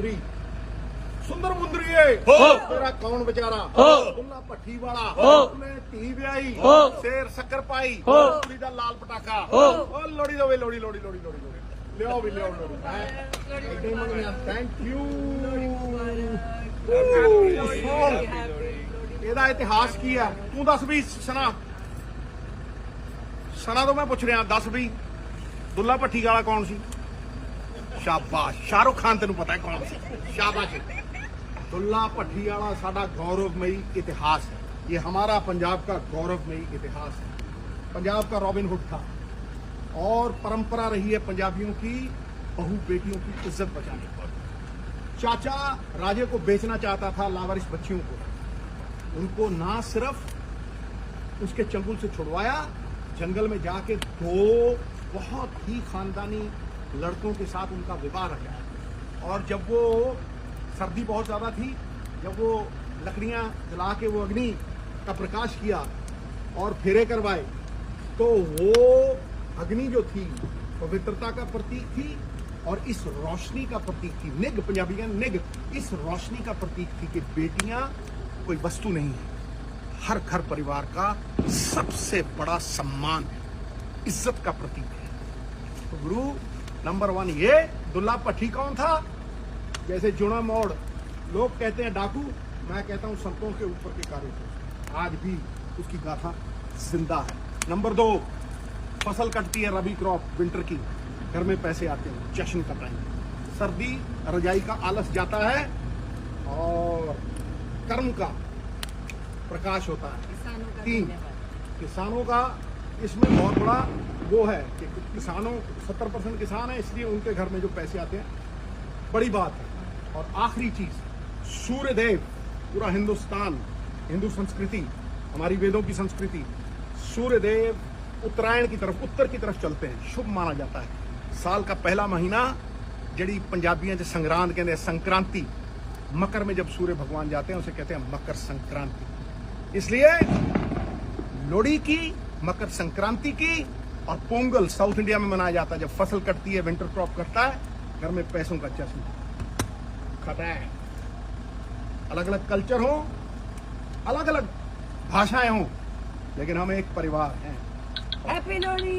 3 सुंदर मुंदरिए तेरा कौन बेचारा दुल्ला भट्ठी वाला उसने धी ब्याही शेर शक्कर पाई कुड़ी दा लाल पटाखा ओ लोड़ी दो लोड़ी लोड़ी लोड़ी लोड़ी लोड़ी लियो भी लियो लोड़ी थैंक यू ਇਹਦਾ ਇਤਿਹਾਸ ਕੀ ਆ ਤੂੰ ਦੱਸ ਵੀ ਸਨਾ ਤੋਂ ਮੈਂ ਪੁੱਛ ਰਿਹਾ ਦੱਸ ਵੀ ਦੁੱਲਾ ਭੱਠੀ ਵਾਲਾ ਕੌਣ ਸੀ शाबाश शाहरुख खान तेन पता है कौन सी शाबाश दुल्ला भट्ठी वाला साडा गौरवमयी इतिहास है ये हमारा पंजाब का गौरवमयी इतिहास है पंजाब का रॉबिन हुड था और परंपरा रही है पंजाबियों की बहू बेटियों की इज्जत बचाने पर चाचा राजे को बेचना चाहता था लावारिस बच्चियों को उनको ना सिर्फ उसके चंगुल से छुड़वाया जंगल में जाके दो बहुत ही खानदानी लड़कों के साथ उनका विवाह रहा और जब वो सर्दी बहुत ज़्यादा थी जब वो लकड़ियां जला के वो अग्नि का प्रकाश किया और फेरे करवाए तो वो अग्नि जो थी पवित्रता का प्रतीक थी और इस रोशनी का प्रतीक थी निग पंजाबी का निग इस रोशनी का प्रतीक थी कि बेटियां कोई वस्तु नहीं है हर घर परिवार का सबसे बड़ा सम्मान है इज्जत का प्रतीक है तो गुरु नंबर 1 ये दुल्ला भट्ठी कौन था जैसे जुड़ा मोड़ लोग कहते हैं डाकू मैं कहता हूं संतों के ऊपर के कार्य आज भी उसकी गाथा जिंदा है नंबर 2 फसल कटती है रबी क्रॉप विंटर की घर में पैसे आते हैं जश्न का टाइम सर्दी रजाई का आलस जाता है और कर्म का प्रकाश होता है 3 किसानों का इसमें बहुत बड़ा वो है कि किसानों 70% किसान है इसलिए उनके घर में जो पैसे आते हैं बड़ी बात है और आखिरी चीज सूर्य देव पूरा हिंदुस्तान हिंदू संस्कृति हमारी वेदों की संस्कृति सूर्य देव उत्तरायण की तरफ उत्तर की तरफ चलते हैं शुभ माना जाता है साल का पहला महीना जड़ी पंजाबियों से संग्रांद कहते हैं संक्रांति मकर में जब सूर्य भगवान जाते हैं उसे कहते हैं मकर संक्रांति इसलिए लोहड़ी की मकर संक्रांति की और पोंगल साउथ इंडिया में मनाया जाता है जब फसल कटती है विंटर क्रॉप कटता है घर में पैसों का जश्न खाता है अलग अलग कल्चर हो अलग अलग भाषाएं हो लेकिन हम एक परिवार हैं हैप्पी लोहड़ी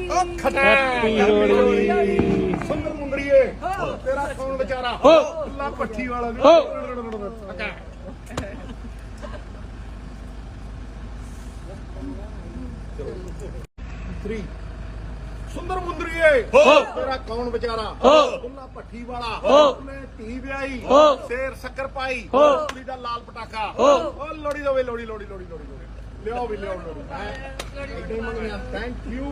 सुंदर मुंदरिए तेरा कौन बेचारा दुल्ला भट्ठी वाला थ्री सुंदर मुंदरिए तेरा कौन बेचारा दुल्ला भट्ठी वाला उसने धी ब्याही शेर शक्कर पाई कुड़ी दा लाल पटाखा ओ लोड़ी दो लोड़ी लोड़ी लोड़ी लोड़ी लोड़ी लियो भी लियो लोड़ी थैंक यू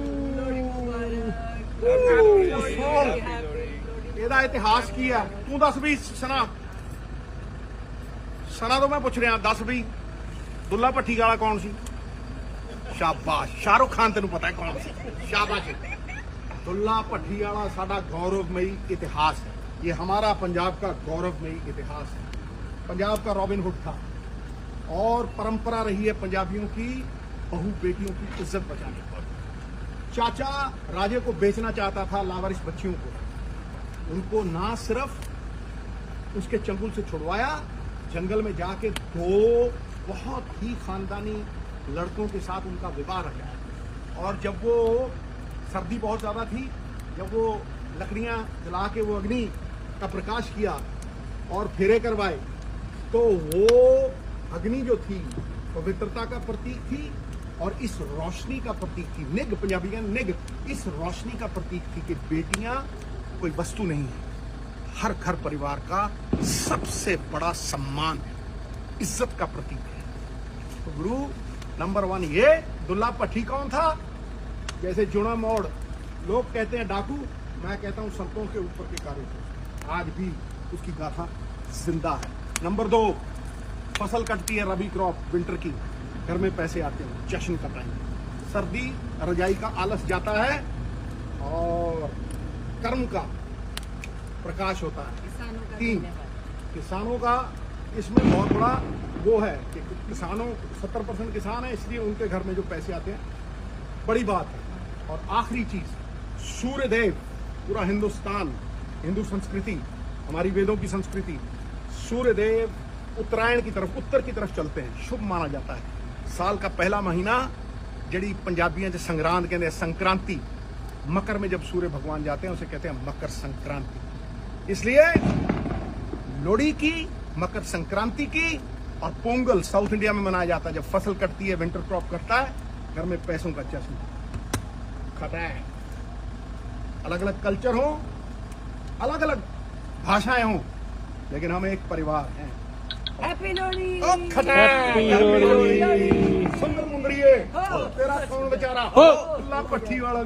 ਇਹਦਾ ਇਤਿਹਾਸ ਕੀ ਆ ਤੂੰ ਦੱਸ ਵੀ ਸਨਾ ਤੋਂ ਮੈਂ ਪੁੱਛ ਰਿਹਾ ਦੱਸ ਵੀ ਦੁੱਲਾ ਭੱਠੀ ਵਾਲਾ ਕੌਣ ਸੀ शाबाश शाहरुख खान तेन पता है कौन सी शाबाश दुल्ला भट्ठी वाला साडा गौरवमयी इतिहास है ये हमारा पंजाब का गौरवमयी इतिहास है पंजाब का रॉबिन हुड था और परंपरा रही है पंजाबियों की बहू बेटियों की इज्जत बचाने पर चाचा राजे को बेचना चाहता था लावारिस बच्चियों को उनको ना सिर्फ उसके चंगुल से छुड़वाया जंगल में जाके दो बहुत ही खानदानी लड़कों के साथ उनका विवाह रहा और जब वो सर्दी बहुत ज़्यादा थी जब वो लकड़ियां जला के वो अग्नि का प्रकाश किया और फेरे करवाए तो वो अग्नि जो थी पवित्रता का प्रतीक थी और इस रोशनी का प्रतीक थी निग पंजाबी का निग इस रोशनी का प्रतीक थी कि बेटियां कोई वस्तु नहीं है हर घर परिवार का सबसे बड़ा सम्मान है इज्जत का प्रतीक है तो गुरु नंबर 1 ये दुल्ला भट्ठी कौन था जैसे जुड़ा मोड़ लोग कहते हैं डाकू मैं कहता हूं संतों के ऊपर के कार्य आज भी उसकी गाथा जिंदा है नंबर 2 फसल कटती है रबी क्रॉप विंटर की घर में पैसे आते हैं जश्न का टाइम सर्दी रजाई का आलस जाता है और कर्म का प्रकाश होता है 3 किसानों का इसमें बहुत बड़ा वो है कि किसानों 70% किसान है इसलिए उनके घर में जो पैसे आते हैं बड़ी बात है और आखिरी चीज सूर्य देव पूरा हिंदुस्तान हिंदू संस्कृति हमारी वेदों की संस्कृति, सूर्य देव उत्तरायण की तरफ, उत्तर की तरफ चलते हैं, शुभ माना जाता है। साल का पहला महीना जड़ी पंजाबियों च संग्रांद कहते हैं, संक्रांति, मकर में जब सूर्य भगवान जाते हैं उसे कहते हैं मकर संक्रांति। इसलिए लोहड़ी की, मकर संक्रांति की और पोंगल साउथ इंडिया में मनाया जाता है, जब फसल कटती है, विंटर क्रॉप कटता है, घर में पैसों का जश्न खाता है। अलग अलग कल्चर हो, अलग अलग भाषाएं हो, लेकिन हम एक परिवार हैं। हैप्पी लोहड़ी। सुंदर मुंदरिए, तेरा कौन बेचारा, दुल्ला पट्टी वाला